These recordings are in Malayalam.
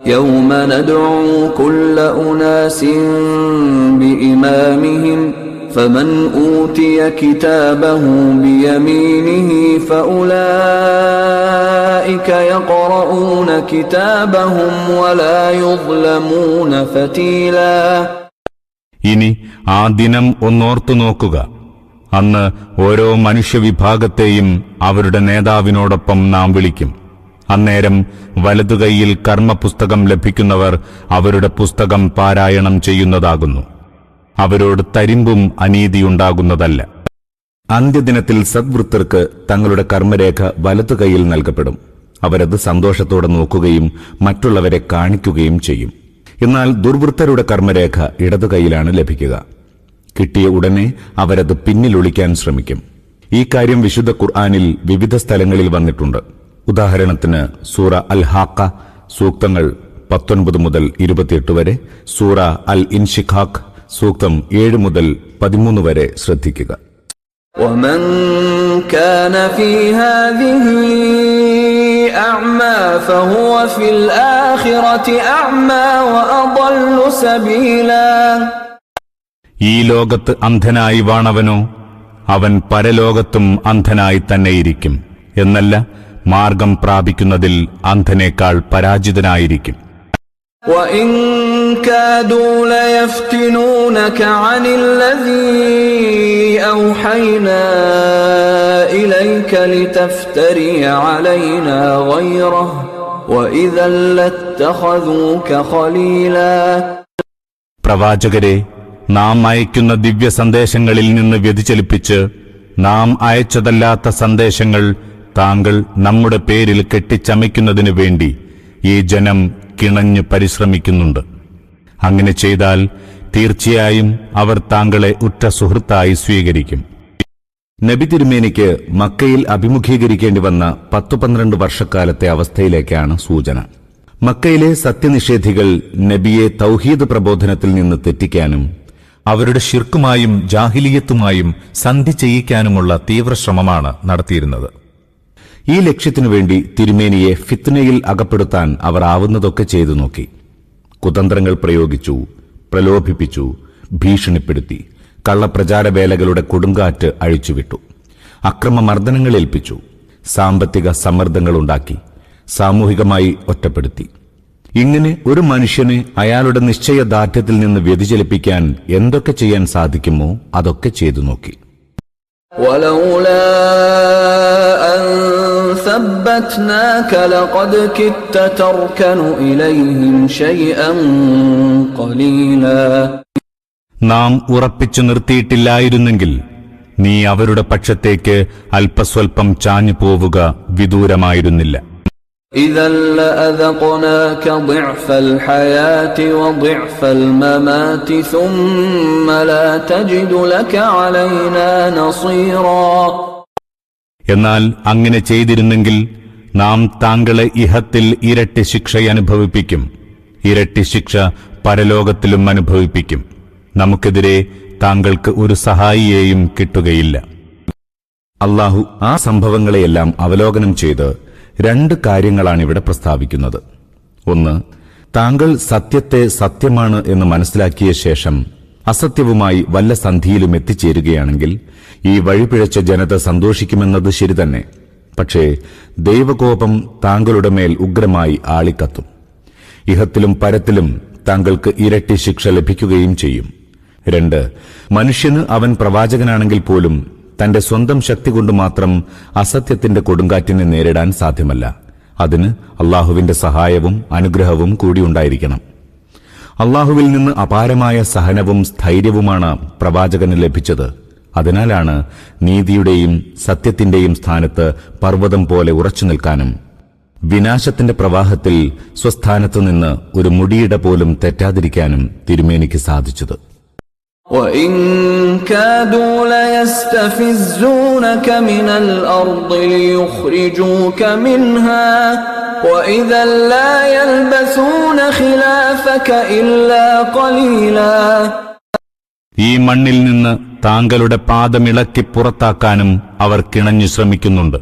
يوم ندعو كل أناس بإمامهم فمن أوتي كتابه بيمينه فأولئك يقرؤون كتابهم ولا يظلمون فتيلا. ഇനി ആ ദിനം ഒന്നോർത്തു നോക്കുക. അന്ന് ഓരോ മനുഷ്യവിഭാഗത്തെയും അവരുടെ നേതാവിനോടൊപ്പം നാം വിളിക്കും. അന്നേരം വലതുകൈയിൽ കർമ്മപുസ്തകം ലഭിക്കുന്നവർ അവരുടെ പുസ്തകം പാരായണം ചെയ്യുന്നതാകുന്നു. അവരോട് തരിമ്പും അനീതിയുണ്ടാകുന്നതല്ല. അന്ത്യദിനത്തിൽ സദ്വൃത്തർക്ക് തങ്ങളുടെ കർമ്മരേഖ വലതുകൈയിൽ നൽകപ്പെടും. അവരത് സന്തോഷത്തോടെ നോക്കുകയും മറ്റുള്ളവരെ കാണിക്കുകയും ചെയ്യും. എന്നാൽ ദുർവൃത്തരുടെ കർമ്മരേഖ ഇടതുകൈയിലാണ് ലഭിക്കുക. കിട്ടിയ ഉടനെ അവരത് പിന്നിലൊളിക്കാൻ ശ്രമിക്കും. ഈ കാര്യം വിശുദ്ധ ഖുർആനിൽ വിവിധ സ്ഥലങ്ങളിൽ വന്നിട്ടുണ്ട്. ഉദാഹരണത്തിന് സൂറ അൽ ഹാക്ക സൂക്തങ്ങൾ 19 മുതൽ 28 വരെ, സൂറ അൽ ഇൻഷിഖാഖ് സൂക്തം 7 മുതൽ 13 വരെ ശ്രദ്ധിക്കുക. ومن كان في هذه أعمى فهو في الآخرة أعمى وأضل سبيلا. ഈ ലോകത്ത് അന്ധനായി വാണവനോ അവൻ പരലോകത്തും അന്ധനായി തന്നെയിരിക്കും. എന്നല്ല, മാർഗം പ്രാപിക്കുന്നതിൽ അന്ധനേക്കാൾ പരാജിതനായിരിക്കും. وَإِن كَادُوا لَيَفْتِنُونَكَ عَنِ الَّذِي أَوْحَيْنَا إِلَيْكَ لِتَفْتَرِيَ عَلَيْنَا غَيْرَهُ وَإِذًا لَّاتَّخَذُوكَ خَلِيلًا. പ്രവാചകരെ, നാം അയക്കുന്ന ദിവ്യ സന്ദേശങ്ങളിൽ നിന്ന് വ്യതിചലിപ്പിച്ച് നാം അയച്ചതല്ലാത്ത സന്ദേശങ്ങൾ താങ്കൾ നമ്മുടെ പേരിൽ കെട്ടിച്ചമയ്ക്കുന്നതിനു വേണ്ടി ഈ ജനം കിണഞ്ഞു പരിശ്രമിക്കുന്നുണ്ട്. അങ്ങനെ ചെയ്താൽ തീർച്ചയായും അവർ താങ്കളെ ഉറ്റ സുഹൃത്തായി സ്വീകരിക്കും. നബി തിരുമേനിക്ക് മക്കയിൽ അഭിമുഖീകരിക്കേണ്ടി വന്ന 10-12 വർഷക്കാലത്തെ അവസ്ഥയിലേക്കാണ് സൂചന. മക്കയിലെ സത്യനിഷേധികൾ നബിയെ തൗഹീദ് പ്രബോധനത്തിൽ നിന്ന് തെറ്റിക്കാനും അവരുടെ ശിർക്കുമായും ജാഹിലിയത്തുമായും സന്ധി ചെയ്യിക്കാനുമുള്ള തീവ്രശ്രമമാണ് നടത്തിയിരുന്നത്. ഈ ലക്ഷ്യത്തിനുവേണ്ടി തിരുമേനിയെ ഫിത്നയിൽ അകപ്പെടുത്താൻ അവർ ആവുന്നതൊക്കെ ചെയ്തു നോക്കി. കുതന്ത്രങ്ങൾ പ്രയോഗിച്ചു, പ്രലോഭിപ്പിച്ചു, ഭീഷണിപ്പെടുത്തി, കള്ളപ്രചാരവേലകളുടെ കൊടുങ്കാറ്റ് അഴിച്ചുവിട്ടു, അക്രമമർദ്ദനങ്ങൾ ഏൽപ്പിച്ചു, സാമ്പത്തിക സമ്മർദ്ദങ്ങളുണ്ടാക്കി, സാമൂഹികമായി ഒറ്റപ്പെടുത്തി. ഇങ്ങനെ ഒരു മനുഷ്യനെ അയാളുടെ നിശ്ചയദാർഢ്യത്തിൽ നിന്ന് വ്യതിചലിപ്പിക്കാൻ എന്തൊക്കെ ചെയ്യാൻ സാധിക്കുമോ അതൊക്കെ ചെയ്തു നോക്കി. ولولا أن ثبتناك لقد كدت تركن إليهم شيئا قليلا. നാം ഉറപ്പിച്ചു നിർത്തിയിട്ടില്ലായിരുന്നെങ്കിൽ നീ അവരുടെ പക്ഷത്തേക്ക് അല്പസ്വല്പം ചാഞ്ഞു പോവുക വിദൂരമായിരുന്നില്ല. إذا لأذقناك ضعف الحياة وضعف الممات ثم لا تجد لك علينا نصيرا. എന്നാൽ അങ്ങനെ ചെയ്തിരുന്നെങ്കിൽ നാം താങ്കളെ ഇഹത്തിൽ ഇരട്ടി ശിക്ഷ അനുഭവിപ്പിക്കും, ഇരട്ടി ശിക്ഷ പരലോകത്തിലും അനുഭവിപ്പിക്കും. നമുക്കെതിരെ താങ്കൾക്ക് ഒരു സഹായിയെയും കിട്ടുകയില്ല. അല്ലാഹു ആ സംഭവങ്ങളെയെല്ലാം അവലോകനം ചെയ്ത് 2 കാര്യങ്ങളാണിവിടെ പ്രസ്താവിക്കുന്നത്. ഒന്ന്, താങ്കൾ സത്യത്തെ സത്യമാണ് എന്ന് മനസ്സിലാക്കിയ ശേഷം അസത്യവുമായി വല്ല സന്ധിയിലും എത്തിച്ചേരുകയാണെങ്കിൽ ഈ വഴിപിഴച്ച ജനത സന്തോഷിക്കുമെന്നത് ശരിതന്നെ. പക്ഷേ ദൈവകോപം താങ്കളുടെ മേൽ ഉഗ്രമായി ആളിക്കത്തും. ഇഹത്തിലും പരത്തിലും താങ്കൾക്ക് ഇരട്ടി ശിക്ഷ ലഭിക്കുകയും ചെയ്യും. 2, മനുഷ്യന് അവൻ പ്രവാചകനാണെങ്കിൽ പോലും തന്റെ സ്വന്തം ശക്തി കൊണ്ട് മാത്രം അസത്യത്തിന്റെ കൊടുങ്കാറ്റിനെ നേരിടാൻ സാധ്യമല്ല. അതിന് അള്ളാഹുവിന്റെ സഹായവും അനുഗ്രഹവും കൂടിയുണ്ടായിരിക്കണം. അള്ളാഹുവിൽ നിന്ന് അപാരമായ സഹനവും സ്ഥൈര്യവുമാണ് പ്രവാചകന് ലഭിച്ചത്. അതിനാലാണ് നീതിയുടെയും സത്യത്തിന്റെയും സ്ഥാനത്ത് പർവ്വതം പോലെ ഉറച്ചു നിൽക്കാനും വിനാശത്തിന്റെ പ്രവാഹത്തിൽ സ്വസ്ഥാനത്തുനിന്ന് ഒരു മുടിയിട പോലും തെറ്റാതിരിക്കാനും തിരുമേനിക്ക് സാധിച്ചത്. وَإِن كَادُوا لَيَسْتَفِزُّونَكَ مِنَ الْأَرْضِ لِيُخْرِجُوكَ مِنْهَا وَإِذًا لَّا يَلْبَثُونَ خِلَافَكَ إِلَّا قَلِيلًا. ഈ മണ്ണിൽ നിന്ന് താങ്കളുടെ പാദമിളക്കി പുറത്താക്കാനും അവർ കിണഞ്ഞു ശ്രമിക്കുന്നുണ്ട്.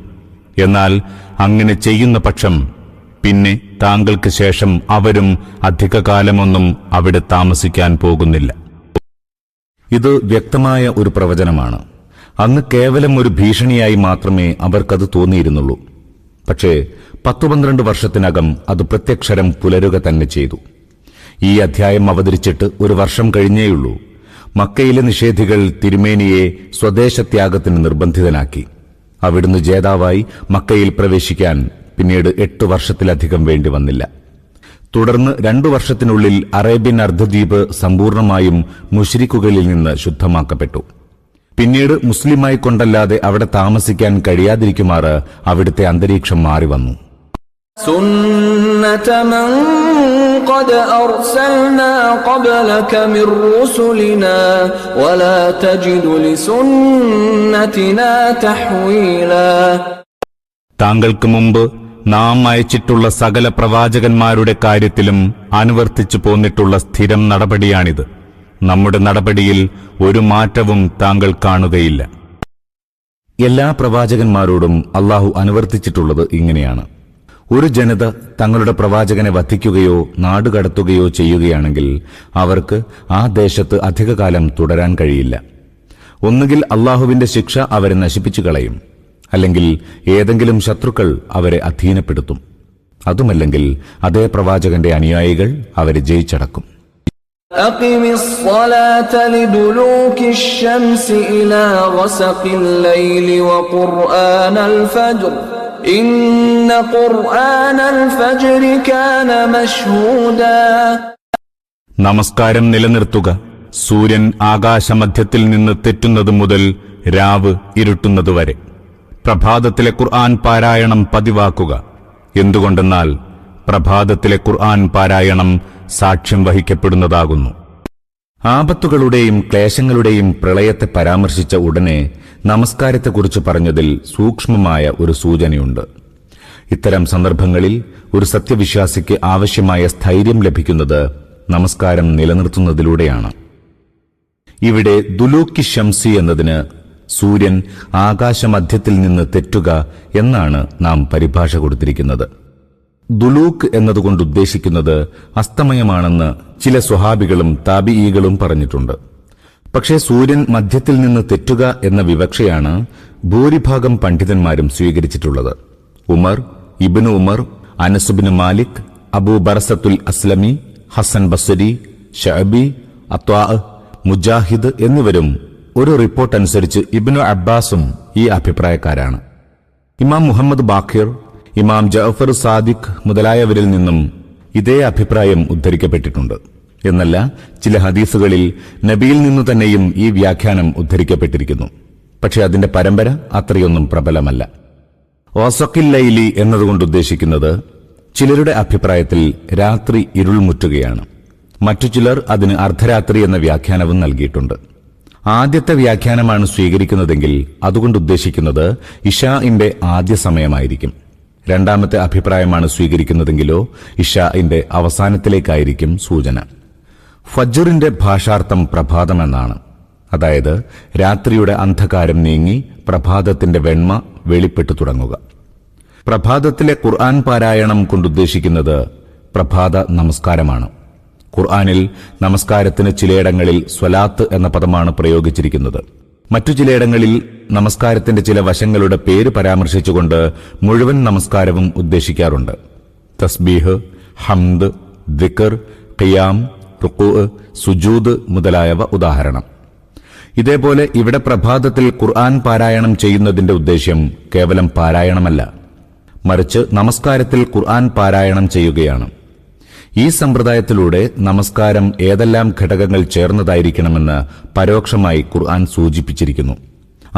എന്നാൽ അങ്ങനെ ചെയ്യുന്ന പക്ഷം പിന്നെ താങ്കൾക്ക് ശേഷം അവരും അധികകാലമൊന്നും അവിടെ താമസിക്കാൻ പോകുന്നില്ല. ഇത് വ്യക്തമായ ഒരു പ്രവചനമാണ്. അന്ന് കേവലം ഒരു ഭീഷണിയായി മാത്രമേ അവർക്കത് തോന്നിയിരുന്നുള്ളൂ. പക്ഷേ 10-12 വർഷത്തിനകം അത് പ്രത്യക്ഷരം പുലരുക തന്നെ ചെയ്തു. ഈ അധ്യായം അവതരിച്ചിട്ട് ഒരു വർഷം കഴിഞ്ഞേയുള്ളൂ. മക്കയിലെ നിഷേധികൾ തിരുമേനിയെ സ്വദേശത്യാഗത്തിന് നിർബന്ധിതനാക്കി. അവിടുന്ന് ജേതാവായി മക്കയിൽ പ്രവേശിക്കാൻ പിന്നീട് 8 വർഷത്തിലധികം വേണ്ടി വന്നില്ല. തുടർന്ന് 2 വർഷത്തിനുള്ളിൽ അറേബ്യൻ അർദ്ധദ്വീപ് സമ്പൂർണമായും മുശ്രിക്കുകളിൽ നിന്ന് ശുദ്ധമാക്കപ്പെട്ടു. പിന്നീട് മുസ്ലിമായി കൊണ്ടല്ലാതെ അവിടെ താമസിക്കാൻ കഴിയാതിരിക്കുമാറ് അവിടുത്തെ അന്തരീക്ഷം മാറി വന്നു. സുന്നത മൻ ഖദ് അർസൽനാ ഖബ്ലക മിർ റുസുലിനാ വലാ തജിദു ലിസുന്നതിനാ തഹ്വീലാ. താങ്കൾക്ക് മുമ്പ് നാം അയച്ചിട്ടുള്ള സകല പ്രവാചകന്മാരുടെ കാര്യത്തിലും അനുവർത്തിച്ചു പോന്നിട്ടുള്ള സ്ഥിരം നടപടിയാണിത്. നമ്മുടെ നടപടിയിൽ ഒരു മാറ്റവും താങ്കൾ കാണുകയില്ല. എല്ലാ പ്രവാചകന്മാരോടും അള്ളാഹു അനുവർത്തിച്ചിട്ടുള്ളത് ഇങ്ങനെയാണ്. ഒരു ജനത തങ്ങളുടെ പ്രവാചകനെ വധിക്കുകയോ നാടുകടത്തുകയോ ചെയ്യുകയാണെങ്കിൽ അവർക്ക് ആ ദേശത്ത് അധികകാലം തുടരാൻ കഴിയില്ല. ഒന്നുകിൽ അള്ളാഹുവിന്റെ ശിക്ഷ അവരെ നശിപ്പിച്ചു കളയും, അല്ലെങ്കിൽ ഏതെങ്കിലും ശത്രുക്കൾ അവരെ അധീനപ്പെടുത്തും. അതുമല്ലെങ്കിൽ അതേ പ്രവാചകന്റെ അനുയായികൾ അവരെ ജയിച്ചടക്കും. അഖിമിസ്സലാത ലിദുലൂകിശ്ശംസി ഇലാ ഗസഖിൽ ലൈലി വഖുർആനൽ ഫജ്ർ ഇന്ന ഖുർആനൽ ഫജ്രി കാന മശ്ഹൂദാ. നമസ്കാരം നിലനിർത്തുക. സൂര്യൻ ആകാശമധ്യത്തിൽ നിന്ന് തെറ്റുന്നത് മുതൽ രാവ് ഇരുട്ടുന്നതുവരെ. പ്രഭാതത്തിലെ ഖുർആൻ പാരായണം പതിവാക്കുക. എന്തുകൊണ്ടെന്നാൽ പ്രഭാതത്തിലെ ഖുർആൻ പാരായണം സാക്ഷ്യം വഹിക്കപ്പെടുന്നതാകുന്നു. ആപത്തുകളുടെയും ക്ലേശങ്ങളുടെയും പ്രളയത്തെ പരാമർശിച്ച ഉടനെ നമസ്കാരത്തെക്കുറിച്ച് പറഞ്ഞതിൽ സൂക്ഷ്മമായ ഒരു സൂചനയുണ്ട്. ഇത്തരം സന്ദർഭങ്ങളിൽ ഒരു സത്യവിശ്വാസിക്ക് ആവശ്യമായ സ്ഥൈര്യം ലഭിക്കുന്നത് നമസ്കാരം നിലനിർത്തുന്നതിലൂടെയാണ്. ഇവിടെ ദുലൂക്കി ശംസി എന്നതിന് സൂര്യൻ ആകാശമധ്യത്തിൽ നിന്ന് തെറ്റുക എന്നാണ് നാം പരിഭാഷ കൊടുത്തിരിക്കുന്നത്. ദുലൂക്ക് എന്നതുകൊണ്ട് ഉദ്ദേശിക്കുന്നത് അസ്തമയമാണെന്ന് ചില സ്വഹാബികളും താബിഈകളും പറഞ്ഞിട്ടുണ്ട്. പക്ഷേ സൂര്യൻ മധ്യത്തിൽ നിന്ന് തെറ്റുക എന്ന വിവക്ഷയാണ് ഭൂരിഭാഗം പണ്ഡിതന്മാരും സ്വീകരിച്ചിട്ടുള്ളത്. ഉമർ, ഇബ്നു ഉമർ, അനസുബ്നു മാലിക്, അബൂ ബർസത്തുൽ അസ്ലമി, ഹസൻ ബസ്രി, ശഅബി, അത്വാ, മുജാഹിദ് എന്നിവരും ഒരു റിപ്പോർട്ട് അനുസരിച്ച് ഇബ്നു അബ്ബാസും ഈ അഭിപ്രായക്കാരാണ്. ഇമാം മുഹമ്മദ് ബാഖിർ, ഇമാം ജഅഫർ സാദിഖ് മുതലായവരിൽ നിന്നും ഇതേ അഭിപ്രായം ഉദ്ധരിക്കപ്പെട്ടിട്ടുണ്ട്. എന്നല്ല, ചില ഹദീസുകളിൽ നബിയിൽ നിന്നു തന്നെയും ഈ വ്യാഖ്യാനം ഉദ്ധരിക്കപ്പെട്ടിരിക്കുന്നു. പക്ഷെ അതിന്റെ പരമ്പര അത്രയൊന്നും പ്രബലമല്ല. ഓസഖിൽ ലൈലി എന്നതുകൊണ്ട് ഉദ്ദേശിക്കുന്നത് ചിലരുടെ അഭിപ്രായത്തിൽ രാത്രി ഇരുൾമുറ്റുകയാണ്. മറ്റു ചിലർ അതിന് അർദ്ധരാത്രി എന്ന വ്യാഖ്യാനവും നൽകിയിട്ടുണ്ട്. ആദ്യത്തെ വ്യാഖ്യാനമാണ് സ്വീകരിക്കുന്നതെങ്കിൽ അതുകൊണ്ട് ഉദ്ദേശിക്കുന്നത് ഇശാഇന്റെ ആദ്യ സമയമായിരിക്കും. രണ്ടാമത്തെ അഭിപ്രായമാണ് സ്വീകരിക്കുന്നതെങ്കിലോ ഇശാഇന്റെ അവസാനത്തിലേക്കായിരിക്കും സൂചന. ഫജ്റിന്റെ ഭാഷാർത്ഥം പ്രഭാതമെന്നാണ്. അതായത് രാത്രിയുടെ അന്ധകാരം നീങ്ങി പ്രഭാതത്തിന്റെ വെണ്മ വെളിപ്പെട്ടു തുടങ്ങുക. പ്രഭാതത്തിലെ ഖുർആൻ പാരായണം കൊണ്ടുദ്ദേശിക്കുന്നത് പ്രഭാത നമസ്കാരമാണ്. ഖുർആനിൽ നമസ്കാരത്തിന് ചിലയിടങ്ങളിൽ സ്വലാത്ത് എന്ന പദമാണ് പ്രയോഗിച്ചിരിക്കുന്നത്. മറ്റു ചിലയിടങ്ങളിൽ നമസ്കാരത്തിന്റെ ചില വശങ്ങളുടെ പേര് പരാമർശിച്ചുകൊണ്ട് മുഴുവൻ നമസ്കാരവും ഉദ്ദേശിക്കാറുണ്ട്. തസ്ബീഹ്, ഹംദ്, ദിക്ർ, ഖിയാം, റുക്കൂ, സുജൂദ് മുതലായവ ഉദാഹരണം. ഇതേപോലെ ഇവിടെ പ്രഭാതത്തിൽ ഖുർആൻ പാരായണം ചെയ്യുന്നതിന്റെ ഉദ്ദേശ്യം കേവലം പാരായണമല്ല, മറിച്ച് നമസ്കാരത്തിൽ ഖുർആൻ പാരായണം ചെയ്യുകയാണ്. ഈ സമ്പ്രദായത്തിലൂടെ നമസ്കാരം ഏതെല്ലാം ഘടകങ്ങൾ ചേർന്നതായിരിക്കണമെന്ന് പരോക്ഷമായി ഖുർആൻ സൂചിപ്പിച്ചിരിക്കുന്നു.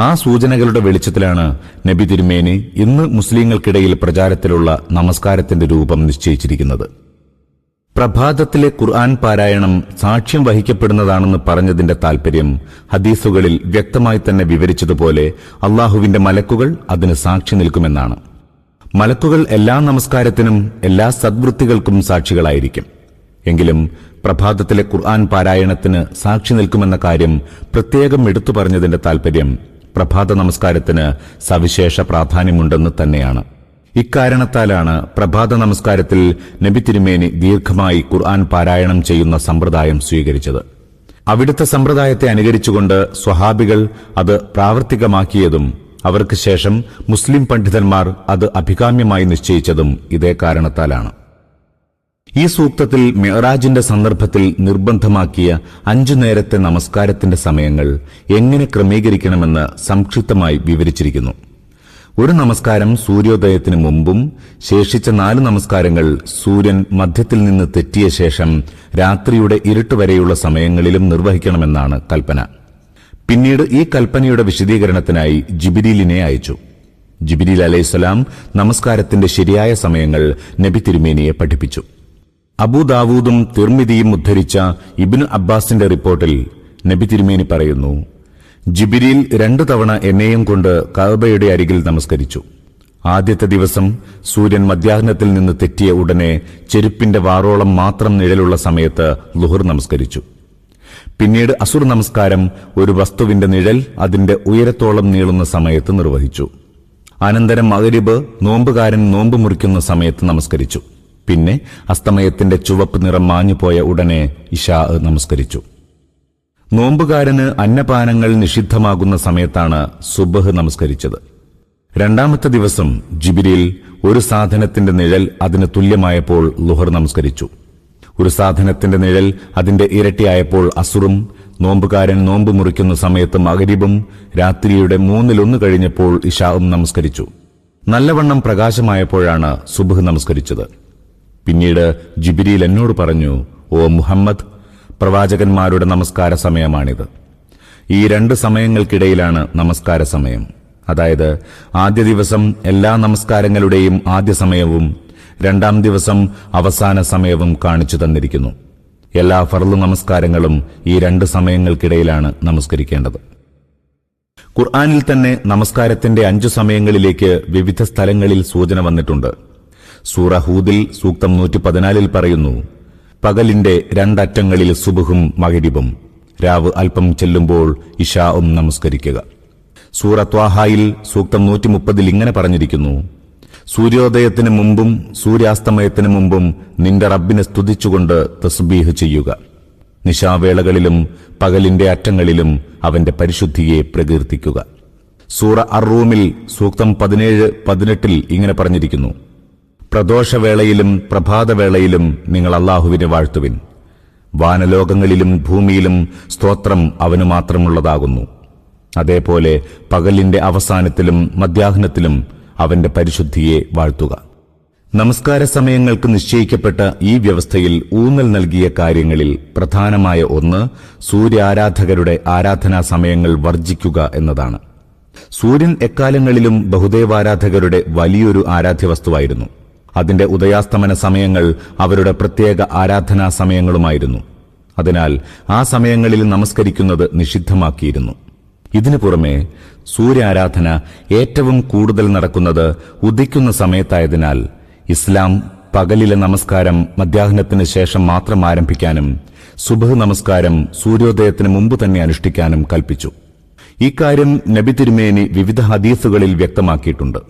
ആ സൂചനകളുടെ വെളിച്ചത്തിലാണ് നബി തിരുമേനി ഇന്ന് മുസ്ലിങ്ങൾക്കിടയിൽ പ്രചാരത്തിലുള്ള നമസ്കാരത്തിന്റെ രൂപം നിശ്ചയിച്ചിരിക്കുന്നത്. പ്രഭാതത്തിലെ ഖുർആൻ പാരായണം സാക്ഷ്യം വഹിക്കപ്പെടുന്നതാണെന്ന് പറഞ്ഞതിന്റെ താൽപര്യം ഹദീസുകളിൽ വ്യക്തമായി തന്നെ വിവരിച്ചതുപോലെ അള്ളാഹുവിന്റെ മലക്കുകൾ അതിന് സാക്ഷി നിൽക്കുമെന്നാണ്. മലക്കുകൾ എല്ലാ നമസ്കാരത്തിനും എല്ലാ സദ്വൃത്തികൾക്കും സാക്ഷികളായിരിക്കും. എങ്കിലും പ്രഭാതത്തിലെ ഖുർആൻ പാരായണത്തിന് സാക്ഷി നിൽക്കുമെന്ന കാര്യം പ്രത്യേകം എടുത്തു പറഞ്ഞതിന്റെ താൽപര്യം പ്രഭാത നമസ്കാരത്തിന് സവിശേഷ പ്രാധാന്യമുണ്ടെന്ന് തന്നെയാണ്. ഇക്കാരണത്താലാണ് പ്രഭാത നമസ്കാരത്തിൽ നബി തിരുമേനി ദീർഘമായി ഖുർആൻ പാരായണം ചെയ്യുന്ന സമ്പ്രദായം സ്വീകരിച്ചത്. അവിടുത്തെ സമ്പ്രദായത്തെ അനുകരിച്ചുകൊണ്ട് സ്വഹാബികൾ അത് പ്രാവർത്തികമാക്കിയതും അവർക്ക് ശേഷം മുസ്ലിം പണ്ഡിതന്മാർ അത് അഭികാമ്യമായി നിശ്ചയിച്ചതും ഇതേ കാരണത്താലാണ്. ഈ സൂക്തത്തിൽ മിഅ്റാജിന്റെ സന്ദർഭത്തിൽ നിർബന്ധമാക്കിയ 5 നേരത്തെ നമസ്കാരത്തിന്റെ സമയങ്ങൾ എങ്ങനെ ക്രമീകരിക്കണമെന്ന് സംക്ഷിപ്തമായി വിവരിച്ചിരിക്കുന്നു. ഒരു നമസ്കാരം സൂര്യോദയത്തിന് മുമ്പും ശേഷിച്ച 4 നമസ്കാരങ്ങൾ സൂര്യൻ മധ്യത്തിൽ നിന്ന് തെറ്റിയ ശേഷം രാത്രിയുടെ ഇരുട്ട് വരെയുള്ള സമയങ്ങളിലും നിർവഹിക്കണമെന്നാണ് കൽപ്പന. പിന്നീട് ഈ കൽപ്പനയുടെ വിശദീകരണത്തിനായി ജിബ്രീലിനെ അയച്ചു. ജിബ്രീൽ അലൈഹിസ്സലാം നമസ്കാരത്തിന്റെ ശരിയായ സമയങ്ങൾ നബി തിരുമേനിയെ പഠിപ്പിച്ചു. അബൂദാവൂദും തിർമിദിയും ഉദ്ധരിച്ച ഇബ്നു അബ്ബാസിന്റെ റിപ്പോർട്ടിൽ നബി തിരുമേനി പറയുന്നു, ജിബ്രീൽ 2 തവണ എന്നെയും കൊണ്ട് കഅബയുടെ അരികിൽ നമസ്കരിച്ചു. ആദ്യത്തെ ദിവസം സൂര്യൻ മധ്യാഹ്നത്തിൽ നിന്ന് തെറ്റിയ ഉടനെ ചെരുപ്പിന്റെ വാറോളം മാത്രം നിഴലുള്ള സമയത്ത് ളുഹർ നമസ്കരിച്ചു. പിന്നീട് അസുർ നമസ്കാരം ഒരു വസ്തുവിന്റെ നിഴൽ അതിന്റെ ഉയരത്തോളം നീളുന്ന സമയത്ത് നിർവഹിച്ചു. അനന്തരം മഗ്രിബ് നോമ്പുകാരൻ നോമ്പ് മുറിക്കുന്ന സമയത്ത് നമസ്കരിച്ചു. പിന്നെ അസ്തമയത്തിന്റെ ചുവപ്പ് നിറം മാഞ്ഞുപോയ ഉടനെ ഇശാ നമസ്കരിച്ചു. നോമ്പുകാരന് അന്നപാനങ്ങൾ നിഷിദ്ധമാകുന്ന സമയത്താണ് സുബ്ഹ് നമസ്കരിച്ചത്. 2ാമത്തെ ദിവസം ജിബ്രീൽ ഒരു സാധനത്തിന്റെ നിഴൽ അതിന് തുല്യമായപ്പോൾ ളുഹർ നമസ്കരിച്ചു. ഒരു സാധനത്തിന്റെ നിഴൽ അതിന്റെ ഇരട്ടിയായപ്പോൾ അസുറും, നോമ്പുകാരൻ നോമ്പ് മുറിക്കുന്ന സമയത്ത് മഗ്രിബും, രാത്രിയുടെ 1/3 കഴിഞ്ഞപ്പോൾ ഇശാഉം നമസ്കരിച്ചു. നല്ലവണ്ണം പ്രകാശമായപ്പോഴാണ് സുബ്ഹ് നമസ്കരിച്ചത്. പിന്നീട് ജിബ്രീൽ എന്നോട് പറഞ്ഞു, ഓ മുഹമ്മദ്, പ്രവാചകന്മാരുടെ നമസ്കാര സമയമാണിത്. ഈ 2 സമയങ്ങൾക്കിടയിലാണ് നമസ്കാര സമയം. അതായത് ആദ്യ ദിവസം എല്ലാ നമസ്കാരങ്ങളുടെയും ആദ്യ സമയവും 2ാം ദിവസം അവസാന സമയവും കാണിച്ചു തന്നിരിക്കുന്നു. എല്ലാ ഫർള് നമസ്കാരങ്ങളും ഈ 2 സമയങ്ങൾക്കിടയിലാണ് നമസ്കരിക്കേണ്ടത്. ഖുർആനിൽ തന്നെ നമസ്കാരത്തിന്റെ 5 സമയങ്ങളിലേക്ക് വിവിധ സ്ഥലങ്ങളിൽ സൂചന വന്നിട്ടുണ്ട്. സൂറ ഹൂദിൽ സൂക്തം 114 പറയുന്നു, പകലിന്റെ 2 അറ്റങ്ങളിൽ സുബ്ഹും മഗ്രിബും, രാവ് അല്പം ചെല്ലുമ്പോൾ ഇശാഉം നമസ്കരിക്കുക. സൂറ ത്വാഹായിൽ സൂക്തം 130 ഇങ്ങനെ പറഞ്ഞിരിക്കുന്നു, സൂര്യോദയത്തിന് മുമ്പും സൂര്യാസ്തമയത്തിന് മുമ്പും നിന്റെ റബ്ബിനെ സ്തുതിച്ചുകൊണ്ട് തസ്ബീഹ് ചെയ്യുക. നിശാവേളകളിലും പകലിന്റെ അറ്റങ്ങളിലും അവന്റെ പരിശുദ്ധിയെ പ്രകീർത്തിക്കുക. സൂറ അർ-റൂമിൽ സൂക്തം 17-18 ഇങ്ങനെ പറഞ്ഞിരിക്കുന്നു, പ്രദോഷവേളയിലും പ്രഭാതവേളയിലും നിങ്ങൾ അല്ലാഹുവിനെ വാഴ്ത്തുവിൻ. വാനലോകങ്ങളിലും ഭൂമിയിലും സ്തോത്രം അവന് മാത്രമുള്ളതാകുന്നു. അതേപോലെ പകലിന്റെ അവസാനത്തിലും മധ്യാഹ്നത്തിലും അവന്റെ പരിശുദ്ധിയെ വാഴ്ത്തുക. നമസ്കാര സമയങ്ങൾക്ക് നിശ്ചയിക്കപ്പെട്ട ഈ വ്യവസ്ഥയിൽ ഊന്നൽ നൽകിയ കാര്യങ്ങളിൽ പ്രധാനമായ ഒന്ന് സൂര്യാരാധകരുടെ ആരാധനാ സമയങ്ങൾ വർജിക്കുക എന്നതാണ്. സൂര്യൻ എക്കാലങ്ങളിലും ബഹുദേവാരാധകരുടെ വലിയൊരു ആരാധ്യവസ്തുവായിരുന്നു. അതിന്റെ ഉദയാസ്തമന സമയങ്ങൾ അവരുടെ പ്രത്യേക ആരാധനാ സമയങ്ങളുമായിരുന്നു. അതിനാൽ ആ സമയങ്ങളിൽ നമസ്കരിക്കുന്നത് നിഷിദ്ധമാക്കിയിരുന്നു. ഇതിനു പുറമെ സൂര്യാരാധന ഏറ്റവും കൂടുതൽ നടക്കുന്നത് ഉദിക്കുന്ന സമയത്തായതിനാൽ ഇസ്ലാം പകലിലെ നമസ്കാരം മധ്യാഹ്നത്തിന് ശേഷം മാത്രം ആരംഭിക്കാനും സുബ്ഹ് നമസ്കാരം സൂര്യോദയത്തിന് മുമ്പ് തന്നെ അനുഷ്ഠിക്കാനും കൽപ്പിച്ചു. ഇക്കാര്യം നബി തിരുമേനി വിവിധ ഹദീസുകളിൽ വ്യക്തമാക്കിയിട്ടുണ്ട്.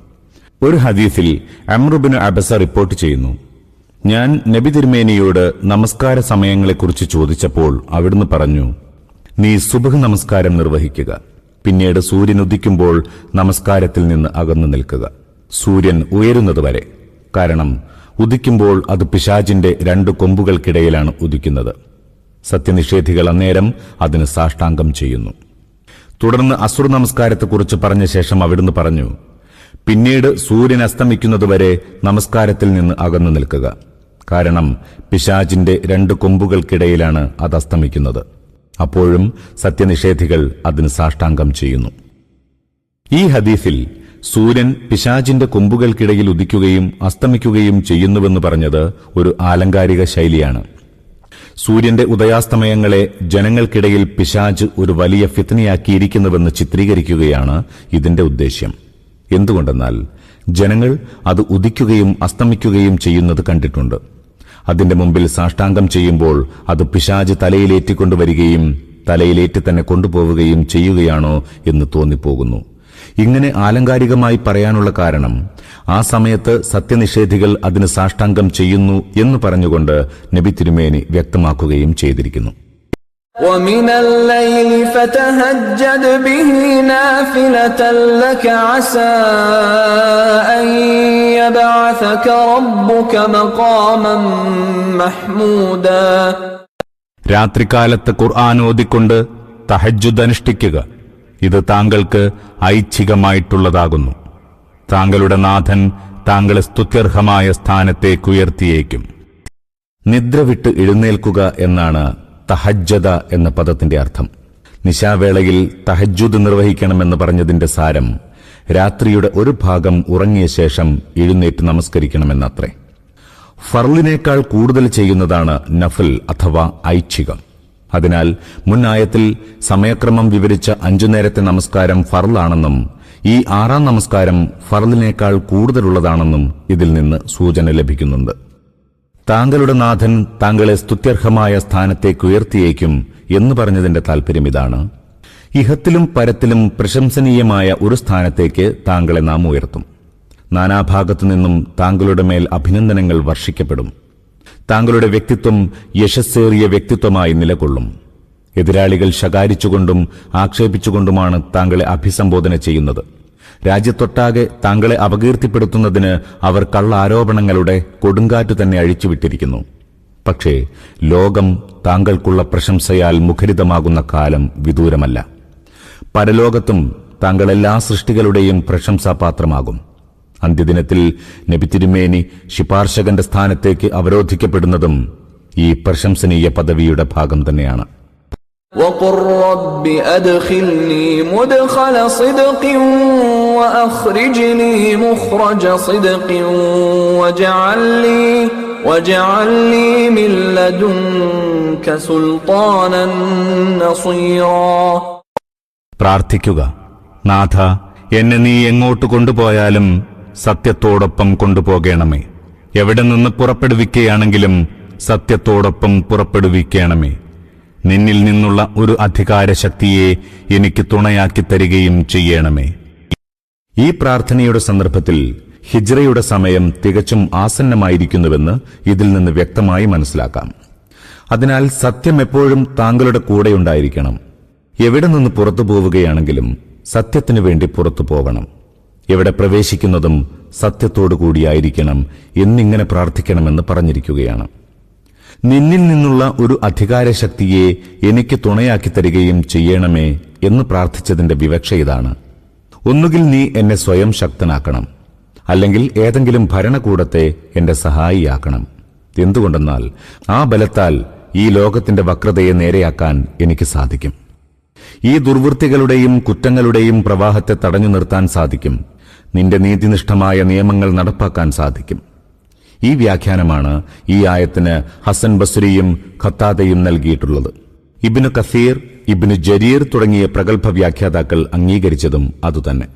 ഒരു ഹദീസിൽ അംർ ഇബ്നു അബസ റിപ്പോർട്ട് ചെയ്യുന്നു, ഞാൻ നബി തിരുമേനിയോട് നമസ്കാര സമയങ്ങളെക്കുറിച്ച് ചോദിച്ചപ്പോൾ അവിടുന്ന് പറഞ്ഞു, നീ സുബ്ഹ് നമസ്കാരം നിർവഹിക്കുക. പിന്നീട് സൂര്യൻ ഉദിക്കുമ്പോൾ നമസ്കാരത്തിൽ നിന്ന് അകന്നു നിൽക്കുക, സൂര്യൻ ഉയരുന്നതുവരെ. കാരണം ഉദിക്കുമ്പോൾ അത് പിശാചിന്റെ 2 കൊമ്പുകൾക്കിടയിലാണ് ഉദിക്കുന്നത്. സത്യനിഷേധികൾ അന്നേരം അതിന് സാഷ്ടാംഗം ചെയ്യുന്നു. തുടർന്ന് അസുർ നമസ്കാരത്തെക്കുറിച്ച് പറഞ്ഞ ശേഷം അവിടുന്ന് പറഞ്ഞു, പിന്നീട് സൂര്യൻ അസ്തമിക്കുന്നതുവരെ നമസ്കാരത്തിൽ നിന്ന് അകന്നു നിൽക്കുക. കാരണം പിശാചിന്റെ 2 കൊമ്പുകൾക്കിടയിലാണ് അത് അസ്തമിക്കുന്നത്. അപ്പോഴും സത്യനിഷേധികൾ അതിന് സാഷ്ടാംഗം ചെയ്യുന്നു. ഈ ഹദീസിൽ സൂര്യൻ പിശാചിന്റെ കൊമ്പുകൾക്കിടയിൽ ഉദിക്കുകയും അസ്തമിക്കുകയും ചെയ്യുന്നുവെന്ന് പറഞ്ഞത് ഒരു ആലങ്കാരിക ശൈലിയാണ്. സൂര്യന്റെ ഉദയാസ്തമയങ്ങളെ ജനങ്ങൾക്കിടയിൽ പിശാച് ഒരു വലിയ ഫിത്നയാക്കിയിരിക്കുന്നുവെന്ന് ചിത്രീകരിക്കുകയാണ് ഇതിന്റെ ഉദ്ദേശ്യം. എന്തുകൊണ്ടെന്നാൽ ജനങ്ങൾ അത് ഉദിക്കുകയും അസ്തമിക്കുകയും ചെയ്യുന്നത് കണ്ടിട്ടുണ്ട്. അതിന്റെ മുമ്പിൽ സാഷ്ടാംഗം ചെയ്യുമ്പോൾ അത് പിശാച് തലയിലേറ്റിക്കൊണ്ടുവരികയും തലയിലേറ്റി തന്നെ കൊണ്ടുപോവുകയും ചെയ്യുകയാണോ എന്ന് തോന്നിപ്പോകുന്നു. ഇങ്ങനെ ആലങ്കാരികമായി പറയാനുള്ള കാരണം ആ സമയത്ത് സത്യനിഷേധികൾ അതിന് സാഷ്ടാംഗം ചെയ്യുന്നു എന്ന് പറഞ്ഞുകൊണ്ട് നബി തിരുമേനി വ്യക്തമാക്കുകയും ചെയ്തിരിക്കുന്നു. وَمِنَ اللَّيْلِ فَتَهَجَّدْ بِهِ نَافِلَةً لَكَ عَسَىٰ أَن يَبْعَثَكَ رَبُّكَ مَقَامًا مَحْمُودًا. രാത്രികാലത്ത് ഖുർആൻ ഓതിക്കൊണ്ട് തഹജ്ജുദ് അനുഷ്ഠിക്കുക. ഇത് താങ്കൾക്ക് ഐച്ഛികമായിട്ടുള്ളതാകുന്നു. താങ്കളുടെ നാഥൻ താങ്കളെ സ്തുത്യർഹമായ സ്ഥാനത്തേക്ക് ഉയർത്തിയേക്കും. നിദ്ര വിട്ട് എഴുന്നേൽക്കുക എന്നാണ് തഹജ്ജദ എന്ന പദത്തിന്റെ അർത്ഥം. നിശാവേളയിൽ തഹജ്ജുദ് നിർവഹിക്കണമെന്ന് പറഞ്ഞതിന്റെ സാരം രാത്രിയുടെ ഒരു ഭാഗം ഉറങ്ങിയ ശേഷം എഴുന്നേറ്റ് നമസ്കരിക്കണമെന്നത്രേ. ഫർളിനേക്കാൾ കൂടുതൽ ചെയ്യുന്നതാണ് നഫൽ അഥവാ ഐച്ഛികം. അതിനാൽ മുൻ ആയത്തിൽ സമയക്രമം വിവരിച്ച 5 നേരത്തെ നമസ്കാരം ഫർളാണെന്നും ഈ 6ാം നമസ്കാരം ഫർളിനേക്കാൾ കൂടുതലുള്ളതാണെന്നും ഇതിൽ നിന്ന് സൂചന ലഭിക്കുന്നുണ്ട്. താങ്കളുടെ നാഥൻ താങ്കളെ സ്തുത്യർഹമായ സ്ഥാനത്തേക്ക് ഉയർത്തിയേക്കും എന്ന് പറഞ്ഞതിന്റെ താൽപര്യം ഇതാണ്: ഇഹത്തിലും പരത്തിലും പ്രശംസനീയമായ ഒരു സ്ഥാനത്തേക്ക് താങ്കളെ നാം ഉയർത്തും. നാനാഭാഗത്തുനിന്നും താങ്കളുടെ മേൽ അഭിനന്ദനങ്ങൾ വർഷിക്കപ്പെടും. താങ്കളുടെ വ്യക്തിത്വം യശസ്സേറിയ വ്യക്തിത്വമായി നിലകൊള്ളും. എതിരാളികൾ ശകാരിച്ചുകൊണ്ടും ആക്ഷേപിച്ചുകൊണ്ടുമാണ് താങ്കളെ അഭിസംബോധന ചെയ്യുന്നത്. രാജ്യത്തൊട്ടാകെ താങ്കളെ അപകീർത്തിപ്പെടുത്തുന്നതിന് അവർ കള്ളാരോപണങ്ങളുടെ കൊടുങ്കാറ്റ് തന്നെ അഴിച്ചുവിട്ടിരിക്കുന്നു. പക്ഷേ ലോകം താങ്കൾക്കുള്ള പ്രശംസയാൽ മുഖരിതമാകുന്ന കാലം വിദൂരമല്ല. പരലോകത്തും താങ്കൾ എല്ലാ സൃഷ്ടികളുടെയും പ്രശംസാപാത്രമാകും. അന്ത്യദിനത്തിൽ നബി തിരുമേനി ശുപാർശകന്റെ സ്ഥാനത്തേക്ക് അവരോധിക്കപ്പെടുന്നതും ഈ പ്രശംസനീയ പദവിയുടെ ഭാഗം തന്നെയാണ്. وَقُلْ رَبِّ أَدْخِلْنِي مُدْخَلَ صِدْقٍ وَأَخْرِجْنِي مُخْرَجَ صِدْقٍ وَاجْعَلْ لِي مِن لَّدُنكَ سُلْطَانًا نَّصِيرًا. പ്രാർത്ഥിക്കുക: നാഥ, എന്നെ നീ എങ്ങോട്ട് കൊണ്ടുപോയാലും സത്യത്തോടൊപ്പം കൊണ്ടുപോകണമേ. എവിടെ നിന്ന് പുറപ്പെടുവിക്കുകയാണെങ്കിലും സത്യത്തോടൊപ്പം പുറപ്പെടുവിക്കണമേ. നിന്നിൽ നിന്നുള്ള ഒരു അധികാരശക്തിയെ എനിക്ക് തുണയാക്കി തരികയും ചെയ്യണമേ. ഈ പ്രാർത്ഥനയുടെ സന്ദർഭത്തിൽ ഹിജ്റയുടെ സമയം തികച്ചും ആസന്നമായിരിക്കുന്നുവെന്ന് ഇതിൽ നിന്ന് വ്യക്തമായി മനസ്സിലാക്കാം. അതിനാൽ സത്യം എപ്പോഴും താങ്കളുടെ കൂടെയുണ്ടായിരിക്കണം. എവിടെ നിന്ന് പുറത്തു പോവുകയാണെങ്കിലും സത്യത്തിനു വേണ്ടി പുറത്തു പോവണം. എവിടെ പ്രവേശിക്കുന്നതും സത്യത്തോടുകൂടിയായിരിക്കണം എന്നിങ്ങനെ പ്രാർത്ഥിക്കണമെന്ന് പറഞ്ഞിരിക്കുകയാണ്. നിന്നിൽ നിന്നുള്ള ഒരു അധികാരശക്തിയെ എനിക്ക് തുണയാക്കി തരികയും ചെയ്യണമേ എന്ന് പ്രാർത്ഥിച്ചതിന്റെ വിവക്ഷ ഇതാണ്: ഒന്നുകിൽ നീ എന്നെ സ്വയം ശക്തനാക്കണം, അല്ലെങ്കിൽ ഏതെങ്കിലും ഭരണകൂടത്തെ എന്റെ സഹായിയാക്കണം. എന്തുകൊണ്ടെന്നാൽ ആ ബലത്താൽ ഈ ലോകത്തിന്റെ വക്രതയെ നേരെയാക്കാൻ എനിക്ക് സാധിക്കും. ഈ ദുർവൃത്തികളുടെയും കുറ്റങ്ങളുടെയും പ്രവാഹത്തെ തടഞ്ഞു നിർത്താൻ സാധിക്കും. നിന്റെ നീതിനിഷ്ഠമായ നിയമങ്ങൾ നടപ്പാക്കാൻ സാധിക്കും. ഈ വ്യാഖ്യാനമാണ് ഈ ആയത്തിന് ഹസൻ ബസ്രിയും ഖത്താദയും നൽകിയിട്ടുള്ളത്. ഇബ്നു കസീർ, ഇബ്നു ജരീർ തുടങ്ങിയ പ്രഗത്ഭ വ്യാഖ്യാതാക്കൾ അംഗീകരിച്ചതും അതുതന്നെ.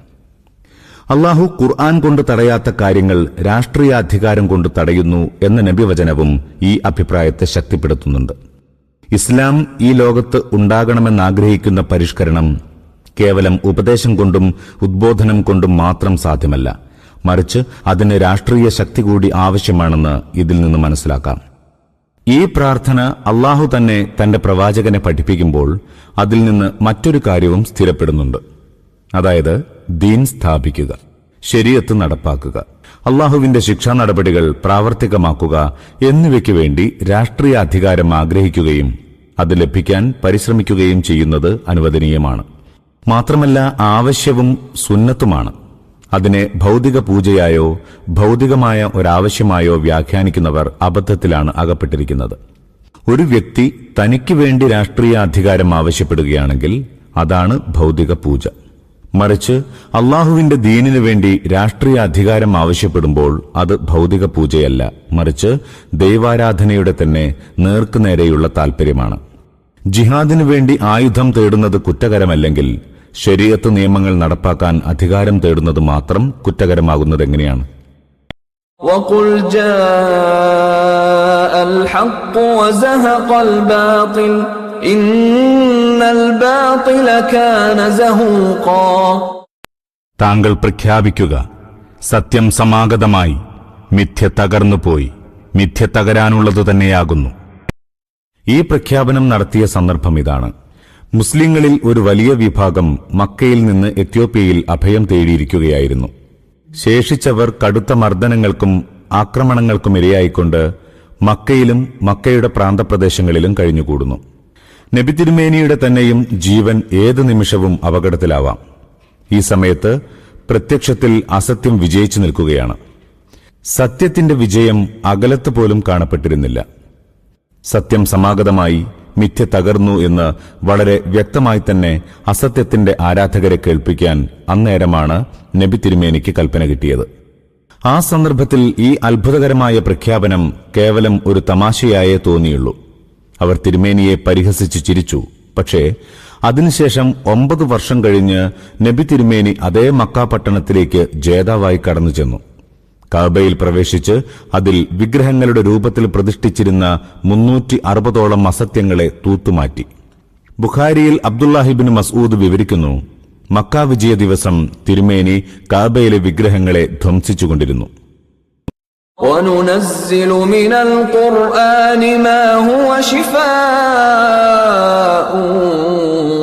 അള്ളാഹു ഖുർആൻ കൊണ്ട് തടയാത്ത കാര്യങ്ങൾ രാഷ്ട്രീയ അധികാരം കൊണ്ട് തടയുന്നു എന്ന നബിവചനവും ഈ അഭിപ്രായത്തെ ശക്തിപ്പെടുത്തുന്നുണ്ട്. ഇസ്ലാം ഈ ലോകത്ത് ഉണ്ടാകണമെന്നാഗ്രഹിക്കുന്ന പരിഷ്കരണം കേവലം ഉപദേശം കൊണ്ടും ഉദ്ബോധനം കൊണ്ടും മാത്രം സാധ്യമല്ല, മറിച്ച് അതിന് രാഷ്ട്രീയ ശക്തി കൂടി ആവശ്യമാണെന്ന് ഇതിൽ നിന്ന് മനസ്സിലാക്കാം. ഈ പ്രാർത്ഥന അള്ളാഹു തന്നെ തന്റെ പ്രവാചകനെ പഠിപ്പിക്കുമ്പോൾ അതിൽ നിന്ന് മറ്റൊരു കാര്യവും സ്ഥിരപ്പെടുന്നുണ്ട്. അതായത് ദീൻ സ്ഥാപിക്കുക, ശരീഅത്ത് നടപ്പാക്കുക, അള്ളാഹുവിന്റെ ശിക്ഷാ നടപടികൾ പ്രാവർത്തികമാക്കുക എന്നിവയ്ക്ക് വേണ്ടി രാഷ്ട്രീയ അധികാരം ആഗ്രഹിക്കുകയും അത് ലഭിക്കാൻ പരിശ്രമിക്കുകയും ചെയ്യുന്നത് അനുവദനീയമാണ്. മാത്രമല്ല ആവശ്യവും സുന്നത്തുമാണ്. അതിനെ ഭൗതിക പൂജയായോ ഭൗതികമായ ഒരാവശ്യമായോ വ്യാഖ്യാനിക്കുന്നവർ അബദ്ധത്തിലാണ് അകപ്പെട്ടിരിക്കുന്നത്. ഒരു വ്യക്തി തനിക്ക് വേണ്ടി രാഷ്ട്രീയ അധികാരം ആവശ്യപ്പെടുകയാണെങ്കിൽ അതാണ് ഭൗതിക പൂജ. മറിച്ച് അള്ളാഹുവിന്റെ ദീനിനു വേണ്ടി രാഷ്ട്രീയ അധികാരം ആവശ്യപ്പെടുമ്പോൾ അത് ഭൗതിക പൂജയല്ല, മറിച്ച് ദൈവാരാധനയുടെ തന്നെ നേർക്കുനേരെയുള്ള താൽപര്യമാണ്. ജിഹാദിനു വേണ്ടി ആയുധം തേടുന്നത് കുറ്റകരമല്ലെങ്കിൽ ശരീഅത്ത് നിയമങ്ങൾ നടപ്പാക്കാൻ അധികാരം തേടുന്നത് മാത്രം കുറ്റകരമാകുന്നതെങ്ങനെയാണ്? وَقُلْ جَاءَ الْحَقُّ وَزَهَقَ الْبَاطِلُ إِنَّ الْبَاطِلَ كَانَ زَهُوقًا. താങ്കൾ പ്രഖ്യാപിക്കുക, സത്യം സമാഗതമായി, മിഥ്യ തകർന്നുപോയി, മിഥ്യ തകരാനുള്ളതു തന്നെയാകുന്നു. ഈ പ്രഖ്യാപനം നടത്തിയ സന്ദർഭം ഇതാണ്. മുസ്ലിങ്ങളിൽ ഒരു വലിയ വിഭാഗം മക്കയിൽ നിന്ന് എത്യോപ്യയിൽ അഭയം തേടിയിരിക്കുകയായിരുന്നു. ശേഷിച്ചവർ കടുത്ത മർദ്ദനങ്ങൾക്കും ആക്രമണങ്ങൾക്കും ഇരയായിക്കൊണ്ട് മക്കയിലും മക്കയുടെ പ്രാന്തപ്രദേശങ്ങളിലും കഴിഞ്ഞുകൂടുന്നു. നബി തിരുമേനിയുടെ തന്നെയും ജീവൻ ഏതു നിമിഷവും അപകടത്തിലാവാം. ഈ സമയത്ത് പ്രത്യക്ഷത്തിൽ അസത്യം വിജയിച്ചു നിൽക്കുകയാണ്. സത്യത്തിന്റെ വിജയം അകലത്ത് പോലും കാണപ്പെട്ടിരുന്നില്ല. സത്യം സമാഗതമായി, മിഥ്യ തകർന്നു എന്ന് വളരെ വ്യക്തമായി തന്നെ അസത്യത്തിന്റെ ആരാധകരെ കേൾപ്പിക്കാൻ അന്നേരമാണ് നബി തിരുമേനിക്ക് കൽപ്പന കിട്ടിയത്. ആ സന്ദർഭത്തിൽ ഈ അത്ഭുതകരമായ പ്രഖ്യാപനം കേവലം ഒരു തമാശയായേ തോന്നിയുള്ളൂ. അവർ തിരുമേനിയെ പരിഹസിച്ചു ചിരിച്ചു. പക്ഷേ അതിനുശേഷം 9 വർഷം കഴിഞ്ഞ് നബി തിരുമേനി അതേ മക്ക പട്ടണത്തിലേക്ക് ജേതാവായി കടന്നു ചെന്നു. കഅബയിൽ പ്രവേശിച്ച് അതിൽ വിഗ്രഹങ്ങളുടെ രൂപത്തിൽ പ്രതിഷ്ഠിച്ചിരുന്ന 360ഓളം അസത്യങ്ങളെ തൂത്തുമാറ്റി. ബുഖാരിയിൽ അബ്ദുല്ലാഹിബ്നു മസ്ഊദ് വിവരിക്കുന്നു, മക്ക വിജയ ദിവസം തിരുമേനി കഅബയിലെ വിഗ്രഹങ്ങളെ ധ്വംസിച്ചുകൊണ്ടിരുന്നു. وَنُنَزِّلُ مِنَ الْقُرْآنِ مَا هُوَ شِفَاءٌ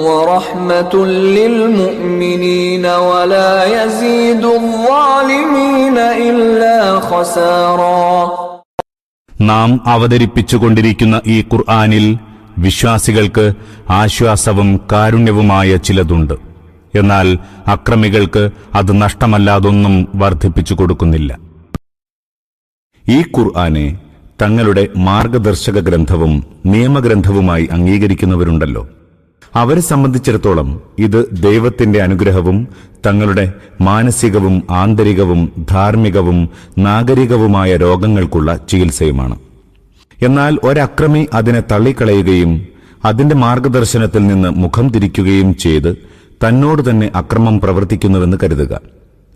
وَرَحْمَةٌ لِّلْمُؤْمِنِينَ وَلَا يَزِيدُ الظَّالِمِينَ إِلَّا خَسَارًا. നാം അവതരിപ്പിച്ചുകൊണ്ടിരിക്കുന്ന ഈ ഖുർആനിൽ വിശ്വാസികൾക്ക് ആശ്വാസവും കാരുണ്യവുമായ ചിലതുണ്ട്. എന്നാൽ അക്രമികൾക്ക് അത് നഷ്ടമല്ലാതൊന്നും വർദ്ധിപ്പിച്ചു കൊടുക്കുന്നില്ല. ഈ ഖുർആനെ തങ്ങളുടെ മാർഗദർശക ഗ്രന്ഥവും നിയമഗ്രന്ഥവുമായി അംഗീകരിക്കുന്നവരുണ്ടല്ലോ, അവരെ സംബന്ധിച്ചിടത്തോളം ഇത് ദൈവത്തിന്റെ അനുഗ്രഹവും തങ്ങളുടെ മാനസികവും ആന്തരികവും ധാർമ്മികവും നാഗരികവുമായ രോഗങ്ങൾക്കുള്ള ചികിത്സയുമാണ്. എന്നാൽ ഒരക്രമി അതിനെ തള്ളിക്കളയുകയും അതിന്റെ മാർഗദർശനത്തിൽ നിന്ന് മുഖം തിരിക്കുകയും ചെയ്ത് തന്നോട് തന്നെ അക്രമം പ്രവർത്തിക്കുന്നുവെന്ന് കരുതുക.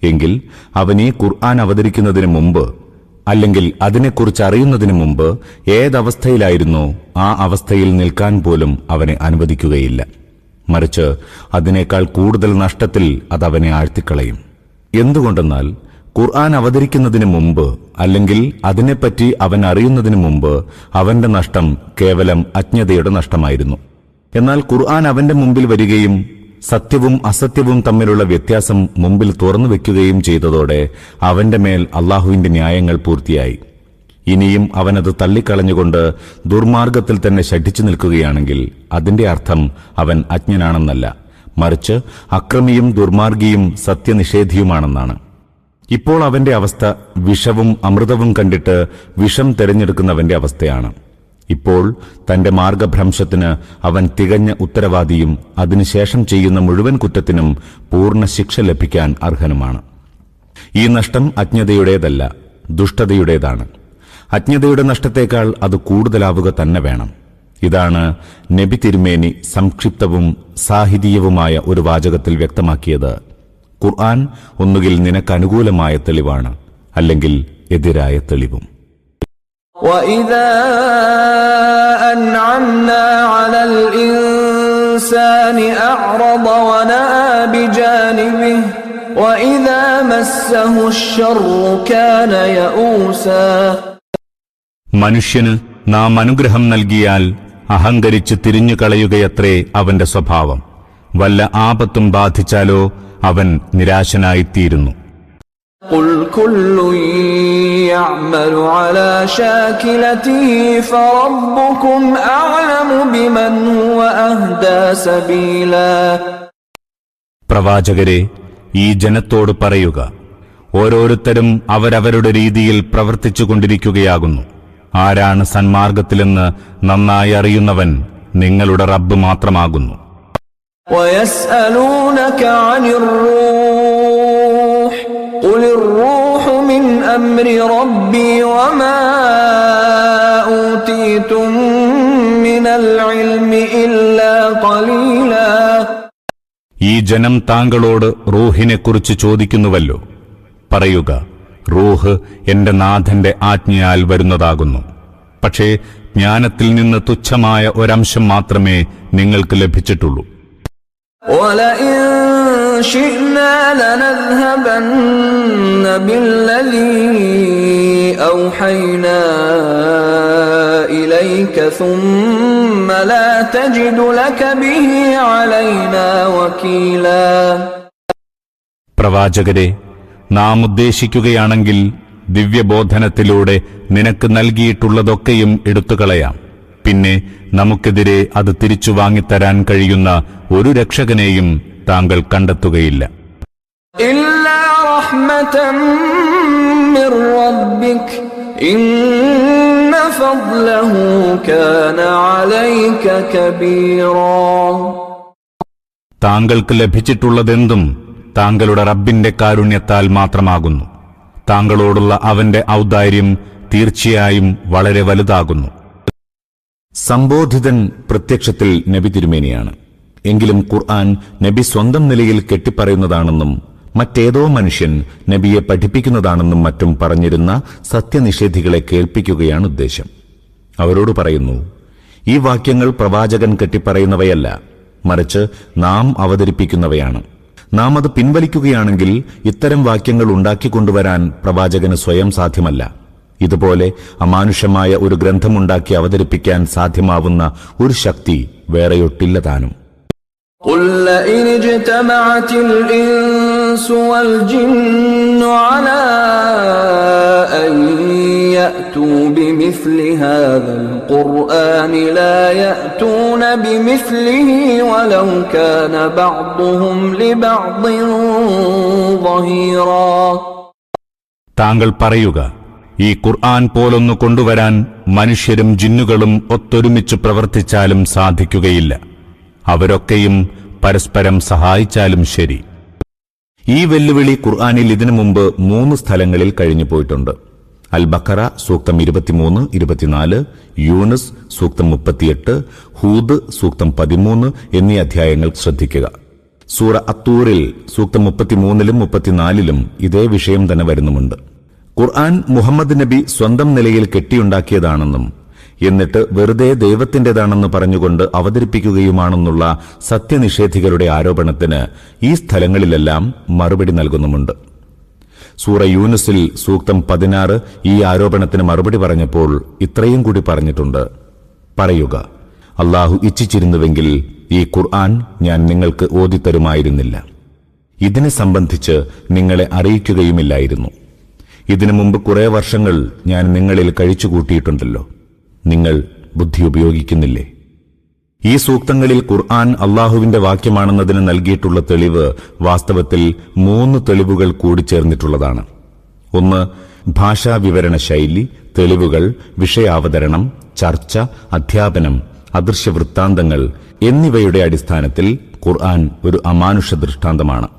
എങ്കിൽ അവൻ ഈ ഖുർആൻ അവതരിക്കുന്നതിന് മുമ്പ് അല്ലെങ്കിൽ അതിനെക്കുറിച്ച് അറിയുന്നതിനു മുമ്പ് ഏതവസ്ഥയിലായിരുന്നോ ആ അവസ്ഥയിൽ നിൽക്കാൻ പോലും അവനെ അനുവദിക്കുകയില്ല. മറിച്ച് അതിനേക്കാൾ കൂടുതൽ നഷ്ടത്തിൽ അതവനെ ആഴ്ത്തിക്കളയും. എന്തുകൊണ്ടെന്നാൽ ഖുർആൻ അവതരിക്കുന്നതിന് മുമ്പ് അല്ലെങ്കിൽ അതിനെപ്പറ്റി അവൻ അറിയുന്നതിനു മുമ്പ് അവന്റെ നഷ്ടം കേവലം അജ്ഞതയുടെ നഷ്ടമായിരുന്നു. എന്നാൽ ഖുർആൻ അവന്റെ മുമ്പിൽ വരികയും സത്യവും അസത്യവും തമ്മിലുള്ള വ്യത്യാസം മുമ്പിൽ തുറന്നു വെക്കുകയും ചെയ്തതോടെ അവന്റെ മേൽ അള്ളാഹുവിന്റെ ന്യായങ്ങൾ പൂർത്തിയായി. ഇനിയും അവനത് തള്ളിക്കളഞ്ഞുകൊണ്ട് ദുർമാർഗത്തിൽ തന്നെ ശഠിച്ചു നിൽക്കുകയാണെങ്കിൽ അതിന്റെ അർത്ഥം അവൻ അജ്ഞനാണെന്നല്ല, മറിച്ച് അക്രമിയും ദുർമാർഗിയും സത്യനിഷേധിയുമാണെന്നാണ്. ഇപ്പോൾ അവന്റെ അവസ്ഥ വിഷവും അമൃതവും കണ്ടിട്ട് വിഷം തെരഞ്ഞെടുക്കുന്നവന്റെ അവസ്ഥയാണ്. ഇപ്പോൾ തന്റെ മാർഗഭ്രംശത്തിന് അവൻ തികഞ്ഞ ഉത്തരവാദിയും അതിനുശേഷം ചെയ്യുന്ന മുഴുവൻ കുറ്റത്തിനും പൂർണ്ണ ശിക്ഷ ലഭിക്കാൻ അർഹനുമാണ്. ഈ നഷ്ടം അജ്ഞതയുടേതല്ല, ദുഷ്ടതയുടേതാണ്. അജ്ഞതയുടെ നഷ്ടത്തേക്കാൾ അത് കൂടുതലാവുക തന്നെ വേണം. ഇതാണ് നബി തിരുമേനി സംക്ഷിപ്തവും സാഹിതീയവുമായ ഒരു വാചകത്തിൽ വ്യക്തമാക്കിയത്. ഖുർആൻ ഒന്നുകിൽ നിനക്കനുകൂലമായ തെളിവാണ്, അല്ലെങ്കിൽ എതിരായ തെളിവും. وَإِذَا أَنْعَمْنَا عَلَى الْإِنسَانِ أَعْرَضَ وَنَأَى بِجَانِبِهِ وَإِذَا مَسَّهُ الشَّرُّ كَانَ يَئُوسًا. മനുഷ്യന് നാം അനുഗ്രഹം നൽകിയാൽ അഹങ്കരിച്ച് തിരിഞ്ഞുകളയുകയത്രേ അവന്റെ സ്വഭാവം. വല്ല ആപത്തും ബാധിച്ചാലോ അവൻ നിരാശനായിത്തീരുന്നു. قُلْ كُلٌّ يَعْمَلُ عَلَى شَاكِلَتِهِ فَرَبُّكُمْ أَعْلَمُ بِمَنْ هُوَ أَهْدَى سَبِيلًا. പ്രവാചകരെ, ഈ ജനത്തോട് പറയുക, ഓരോരുത്തരും അവരവരുടെ രീതിയിൽ പ്രവർത്തിച്ചുകൊണ്ടിരിക്കുകയാകുന്നു. ആരാണ് സന്മാർഗത്തിലെന്ന് നന്നായി അറിയുന്നവൻ നിങ്ങളുടെ റബ്ബ് മാത്രമാകുന്നു. وَيَسْأَلُونَكَ عَنِ الرُّوحِ قُلِ الرُّوحُ مِنْ أَمْرِ رَبِّي وَمَا أُوتِيتُم مِّنَ الْعِلْمِ إِلَّا قَلِيلًا. ഈ ജനം താങ്കളോട് റൂഹിനെക്കുറിച്ച് ചോദിക്കുന്നുവല്ലോ. പറയുക, റൂഹ് എന്റെ നാഥന്റെ ആജ്ഞയാൽ വരുന്നതാകുന്നു. പക്ഷേ ജ്ഞാനത്തിൽ നിന്ന് തുച്ഛമായ ഒരംശം മാത്രമേ നിങ്ങൾക്ക് ലഭിച്ചിട്ടുള്ളൂ. وَلَئِن شئنا لنذهبن بالذي أوحينا إليك ثم لا تجد لك به علينا وكيلا. പ്രവാചകരെ, നാം ഉദ്ദേശിക്കുകയാണെങ്കിൽ ദിവ്യബോധനത്തിലൂടെ നിനക്ക് നൽകിയിട്ടുള്ളതൊക്കെയും എടുത്തുകളയാം. പിന്നെ നമുക്കെതിരെ അത് തിരിച്ചു വാങ്ങിത്തരാൻ കഴിയുന്ന ഒരു രക്ഷകനെയും താങ്കൾ കണ്ടെത്തുകയില്ല. ഇല്ലാ റഹ്മതൻ മിർ റബ്ബിക ഇന്ന ഫദ്ലഹു കാന അലൈക കബീറാ. താങ്കൾക്ക് ലഭിച്ചിട്ടുള്ളതെന്തും താങ്കളുടെ റബ്ബിന്റെ കാരുണ്യത്താൽ മാത്രമാകുന്നു. താങ്കളോടുള്ള അവന്റെ ഔദാര്യം തീർച്ചയായും വളരെ വലുതാകുന്നു. സംബോധിതൻ പ്രത്യക്ഷത്തിൽ നബി തിരുമേനിയാണ്. എങ്കിലും ഖുർആൻ നബി സ്വന്തം നിലയിൽ കെട്ടിപ്പറയുന്നതാണെന്നും മറ്റേതോ മനുഷ്യൻ നബിയെ പഠിപ്പിക്കുന്നതാണെന്നും മറ്റും പറഞ്ഞിരുന്ന സത്യനിഷേധികളെ കേൾപ്പിക്കുകയാണ് ഉദ്ദേശം. അവരോട് പറയുന്നു, ഈ വാക്യങ്ങൾ പ്രവാചകൻ കെട്ടിപ്പറയുന്നവയല്ല, മറിച്ച് നാം അവതരിപ്പിക്കുന്നവയാണ്. നാം അത് പിൻവലിക്കുകയാണെങ്കിൽ ഇത്തരം വാക്യങ്ങൾ ഉണ്ടാക്കിക്കൊണ്ടുവരാൻ പ്രവാചകന് സ്വയം സാധ്യമല്ല. ഇതുപോലെ അമാനുഷമായ ഒരു ഗ്രന്ഥമുണ്ടാക്കി അവതരിപ്പിക്കാൻ സാധ്യമാവുന്ന ഒരു ശക്തി വേറെയൊട്ടില്ല താനും. قُلْ لَئِنِ اجْتَمَعَتِ الْإِنسُ وَالْجِنُّ عَلَىٰ أَن يَأْتُوا بِمِثْلِ هَٰذَا الْقُرْآنِ لَا يَأْتُونَ بِمِثْلِهِ وَلَوْ كَانَ بَعْضُهُمْ لِبَعْضٍ ظَهِيرًا. താങ്കൾ പറയുക, ഈ ഖുർആൻ പോലൊന്നു കൊണ്ടുവരാൻ മനുഷ്യരും ജിന്നുകളും ഒത്തൊരുമിച്ച് പ്രവർത്തിച്ചാലും സാധിക്കുകയില്ല. അവരൊക്കെയും പരസ്പരം സഹായിച്ചാലും ശരി. ഈ വെല്ലുവിളി ഖുർആനിൽ ഇതിനു മുമ്പ് 3 സ്ഥലങ്ങളിൽ കഴിഞ്ഞു പോയിട്ടുണ്ട്. അൽ ബഖറ സൂക്തം 23, 24, യൂനുസ് സൂക്തം 38, ഹൂദ് സൂക്തം 13 എന്നീ അധ്യായങ്ങൾ ശ്രദ്ധിക്കുക. സൂറ അത്തൂറിൽ സൂക്തം 33-ലും 34-ലും ഇതേ വിഷയം തന്നെ വരുന്നുമുണ്ട്. ഖുർആൻ മുഹമ്മദ് നബി സ്വന്തം നിലയിൽ കെട്ടിയുണ്ടാക്കിയതാണെന്നും എന്നിട്ട് വെറുതെ ദൈവത്തിന്റേതാണെന്ന് പറഞ്ഞുകൊണ്ട് അവതരിപ്പിക്കുകയുമാണെന്നുള്ള സത്യനിഷേധികളുടെ ആരോപണത്തിന് ഈ സ്ഥലങ്ങളിലെല്ലാം മറുപടി നൽകുന്നുമുണ്ട്. സൂറ യൂനുസിൽ സൂക്തം 16 ഈ ആരോപണത്തിന് മറുപടി പറഞ്ഞപ്പോൾ ഇത്രയും കൂടി പറഞ്ഞിട്ടുണ്ട്: പറയുക, അല്ലാഹു ഇച്ഛിച്ചിരുന്നുവെങ്കിൽ ഈ ഖുർആൻ ഞാൻ നിങ്ങൾക്ക് ഓതിത്തരുമായിരുന്നില്ല. ഇതിനെ സംബന്ധിച്ച് നിങ്ങളെ അറിയിക്കുകയുമില്ലായിരുന്നു. ഇതിനു മുമ്പ് കുറെ വർഷങ്ങൾ ഞാൻ നിങ്ങളിൽ കഴിച്ചുകൂട്ടിയിട്ടുണ്ടല്ലോ. നിങ്ങൾ ബുദ്ധി ഉപയോഗിക്കുന്നില്ലേ? ഈ സൂക്തങ്ങളിൽ ഖുർആൻ അള്ളാഹുവിന്റെ വാക്യമാണെന്നതിന് നൽകിയിട്ടുള്ള തെളിവ് വാസ്തവത്തിൽ 3 തെളിവുകൾ കൂടിച്ചേർന്നിട്ടുള്ളതാണ്. ഒന്ന്, ഭാഷാ വിവരണ ശൈലി, തെളിവുകൾ, വിഷയാവതരണം, ചർച്ച, അധ്യാപനം, അദൃശ്യവൃത്താന്തങ്ങൾ എന്നിവയുടെ അടിസ്ഥാനത്തിൽ ഖുർആൻ ഒരു അമാനുഷ ദൃഷ്ടാന്തമാണ്.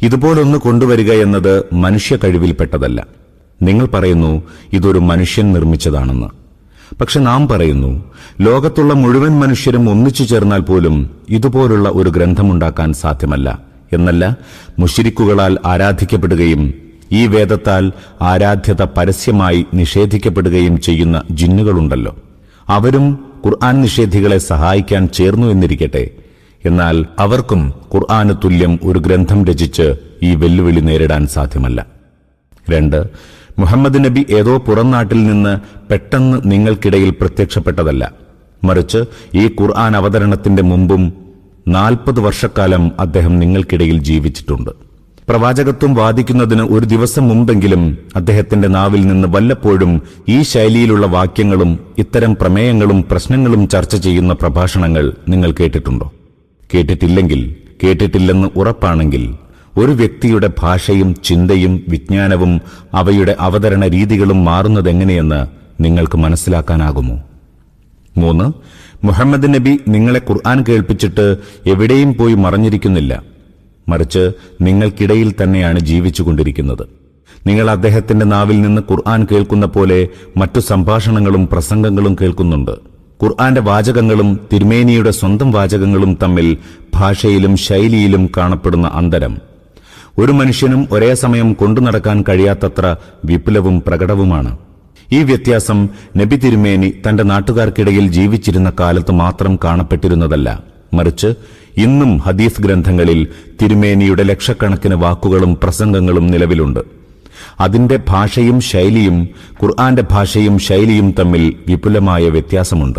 ഇതുപോലൊന്ന് കൊണ്ടുവരിക എന്നത് മനുഷ്യ കഴിവിൽപ്പെട്ടതല്ല. നിങ്ങൾ പറയുന്നു ഇതൊരു മനുഷ്യൻ നിർമ്മിച്ചതാണെന്ന്. പക്ഷെ നാം പറയുന്നു, ലോകത്തുള്ള മുഴുവൻ മനുഷ്യരും ഒന്നിച്ചു ചേർന്നാൽ പോലും ഇതുപോലുള്ള ഒരു ഗ്രന്ഥമുണ്ടാക്കാൻ സാധ്യമല്ല. എന്നല്ല, മുശ്രിക്കുകളാൽ ആരാധിക്കപ്പെടുകയും ഈ വേദത്താൽ ആരാധ്യത പരസ്യമായി നിഷേധിക്കപ്പെടുകയും ചെയ്യുന്ന ജിന്നുകളുണ്ടല്ലോ, അവരും ഖുർആൻ നിഷേധികളെ സഹായിക്കാൻ ചേർന്നു എന്നിരിക്കട്ടെ. എന്നാൽ അവർക്കും ഖുർആന് തുല്യം ഒരു ഗ്രന്ഥം രചിച്ച് ഈ വെല്ലുവിളി നേരിടാൻ സാധ്യമല്ല. 2, മുഹമ്മദ് നബി ഏതോ പുറം നാട്ടിൽ നിന്ന് പെട്ടെന്ന് നിങ്ങൾക്കിടയിൽ പ്രത്യക്ഷപ്പെട്ടതല്ല. മറിച്ച് ഈ ഖുർആൻ അവതരണത്തിന്റെ മുമ്പും 40 വർഷക്കാലം അദ്ദേഹം നിങ്ങൾക്കിടയിൽ ജീവിച്ചിട്ടുണ്ട്. പ്രവാചകത്വം വാദിക്കുന്നതിന് ഒരു ദിവസം മുമ്പെങ്കിലും അദ്ദേഹത്തിന്റെ നാവിൽ നിന്ന് വല്ലപ്പോഴും ഈ ശൈലിയിലുള്ള വാക്യങ്ങളും ഇത്തരം പ്രമേയങ്ങളും പ്രശ്നങ്ങളും ചർച്ച ചെയ്യുന്ന പ്രഭാഷണങ്ങൾ നിങ്ങൾ കേട്ടിട്ടുണ്ടോ? കേട്ടിട്ടില്ലെങ്കിൽ, കേട്ടിട്ടില്ലെന്ന് ഉറപ്പാണെങ്കിൽ, ഒരു വ്യക്തിയുടെ ഭാഷയും ചിന്തയും വിജ്ഞാനവും അവയുടെ അവതരണ രീതികളും മാറുന്നതെങ്ങനെയെന്ന് നിങ്ങൾക്ക് മനസ്സിലാക്കാനാകുമോ? 3, മുഹമ്മദ് നബി നിങ്ങളെ ഖുർആൻ കേൾപ്പിച്ചിട്ട് എവിടെയും പോയി മറഞ്ഞിരിക്കുന്നില്ല. മറിച്ച് നിങ്ങൾക്കിടയിൽ തന്നെയാണ് ജീവിച്ചുകൊണ്ടിരിക്കുന്നത്. നിങ്ങൾ അദ്ദേഹത്തിന്റെ നാവിൽ നിന്ന് ഖുർആൻ കേൾക്കുന്ന പോലെ മറ്റു സംഭാഷണങ്ങളും പ്രസംഗങ്ങളും കേൾക്കുന്നുണ്ട്. ഖുർആന്റെ വാചകങ്ങളും തിരുമേനിയുടെ സ്വന്തം വാചകങ്ങളും തമ്മിൽ ഭാഷയിലും ശൈലിയിലും കാണപ്പെടുന്ന അന്തരം ഒരു മനുഷ്യനും ഒരേ സമയം കൊണ്ടുനടക്കാൻ കഴിയാത്തത്ര വിപുലവും പ്രകടവുമാണ്. ഈ വ്യത്യാസം നബി തിരുമേനി തന്റെ നാട്ടുകാർക്കിടയിൽ ജീവിച്ചിരുന്ന കാലത്ത് മാത്രം കാണപ്പെട്ടിരുന്നതല്ല, മറിച്ച് ഇന്നും ഹദീസ് ഗ്രന്ഥങ്ങളിൽ തിരുമേനിയുടെ ലക്ഷക്കണക്കിന് വാക്കുകളും പ്രസംഗങ്ങളും നിലവിലുണ്ട്. അതിന്റെ ഭാഷയും ശൈലിയും ഖുർആന്റെ ഭാഷയും ശൈലിയും തമ്മിൽ വിപുലമായ വ്യത്യാസമുണ്ട്.